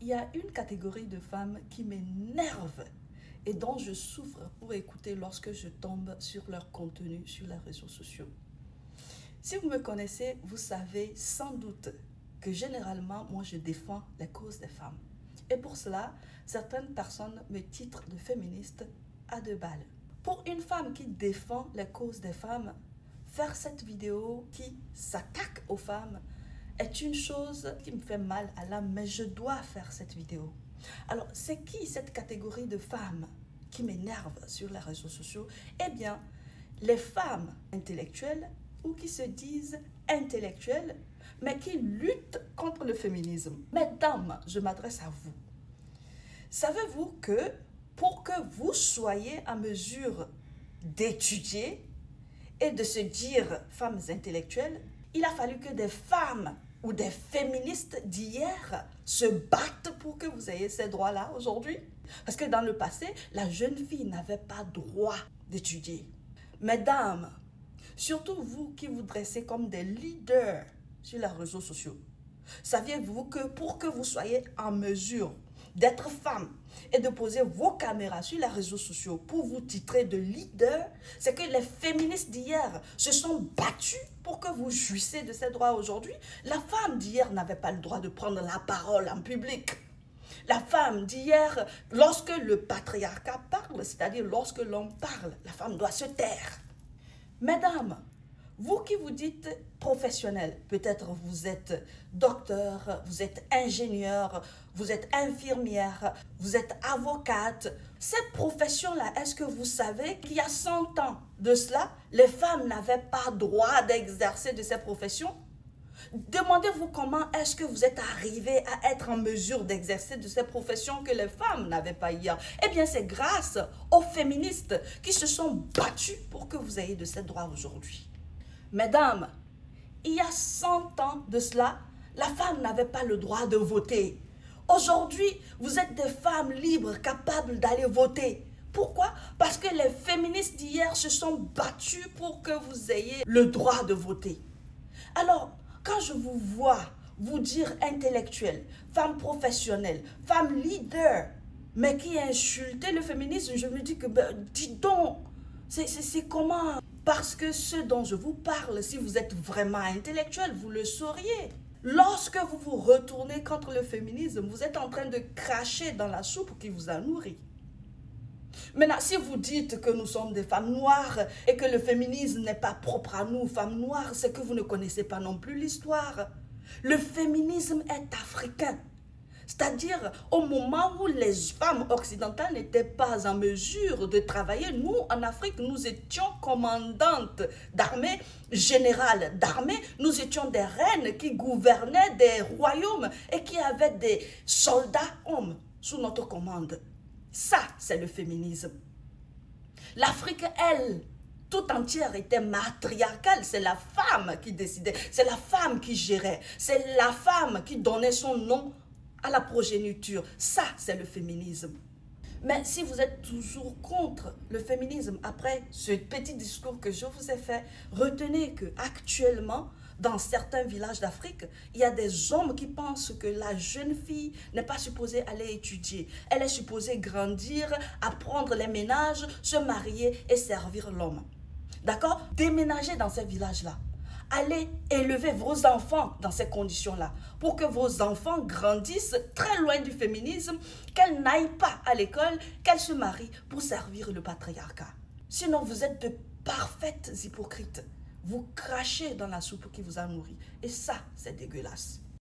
Il y a une catégorie de femmes qui m'énerve et dont je souffre pour écouter lorsque je tombe sur leur contenu sur les réseaux sociaux. Si vous me connaissez, vous savez sans doute que généralement, moi, je défends les causes des femmes. Et pour cela, certaines personnes me titrent de féministe à 2 balles. Pour une femme qui défend les causes des femmes, faire cette vidéo qui s'attaque aux femmes est une chose qui me fait mal à l'âme, mais je dois faire cette vidéo. Alors, c'est qui cette catégorie de femmes qui m'énerve sur les réseaux sociaux? Eh bien, les femmes intellectuelles ou qui se disent intellectuelles, mais qui luttent contre le féminisme. Mesdames, je m'adresse à vous. Savez-vous que pour que vous soyez en mesure d'étudier et de se dire femmes intellectuelles, il a fallu que des femmes ou des féministes d'hier se battent pour que vous ayez ces droits-là aujourd'hui. Parce que dans le passé, la jeune fille n'avait pas droit d'étudier. Mesdames, surtout vous qui vous dressez comme des leaders sur les réseaux sociaux, saviez-vous que pour que vous soyez en mesure d'être femme et de poser vos caméras sur les réseaux sociaux pour vous titrer de leader, c'est que les féministes d'hier se sont battues pour que vous jouissiez de ces droits aujourd'hui. La femme d'hier n'avait pas le droit de prendre la parole en public. La femme d'hier, lorsque le patriarcat parle, c'est-à-dire lorsque l'homme parle, la femme doit se taire. Mesdames, vous qui vous dites professionnels, peut-être vous êtes docteur, vous êtes ingénieur, vous êtes infirmière, vous êtes avocate. Cette profession-là, est-ce que vous savez qu'il y a 100 ans de cela, les femmes n'avaient pas droit d'exercer de ces professions? Demandez-vous comment est-ce que vous êtes arrivé à être en mesure d'exercer de ces professions que les femmes n'avaient pas hier. Eh bien, c'est grâce aux féministes qui se sont battues pour que vous ayez de ces droits aujourd'hui. Mesdames, il y a 100 ans de cela, la femme n'avait pas le droit de voter. Aujourd'hui, vous êtes des femmes libres, capables d'aller voter. Pourquoi? Parce que les féministes d'hier se sont battues pour que vous ayez le droit de voter. Alors, quand je vous vois vous dire intellectuelle, femme professionnelle, femme leader, mais qui insultait le féminisme, je me dis que, dis donc, c'est comment? Parce que ce dont je vous parle, si vous êtes vraiment intellectuel, vous le sauriez. Lorsque vous vous retournez contre le féminisme, vous êtes en train de cracher dans la soupe qui vous a nourri. Maintenant, si vous dites que nous sommes des femmes noires et que le féminisme n'est pas propre à nous, femmes noires, c'est que vous ne connaissez pas non plus l'histoire. Le féminisme est africain. C'est-à-dire, au moment où les femmes occidentales n'étaient pas en mesure de travailler, nous, en Afrique, nous étions commandantes d'armée, générales d'armée, nous étions des reines qui gouvernaient des royaumes et qui avaient des soldats hommes sous notre commande. Ça, c'est le féminisme. L'Afrique, elle, tout entière était matriarcale. C'est la femme qui décidait, c'est la femme qui gérait, c'est la femme qui donnait son nom à la progéniture. Ça, c'est le féminisme. Mais si vous êtes toujours contre le féminisme, après ce petit discours que je vous ai fait, retenez que actuellement, dans certains villages d'Afrique, il y a des hommes qui pensent que la jeune fille n'est pas supposée aller étudier. Elle est supposée grandir, apprendre les ménages, se marier et servir l'homme. D'accord? Déménagez dans ces villages-là. Allez élever vos enfants dans ces conditions-là pour que vos enfants grandissent très loin du féminisme, qu'elles n'aillent pas à l'école, qu'elles se marient pour servir le patriarcat. Sinon, vous êtes de parfaites hypocrites. Vous crachez dans la soupe qui vous a nourri. Et ça, c'est dégueulasse.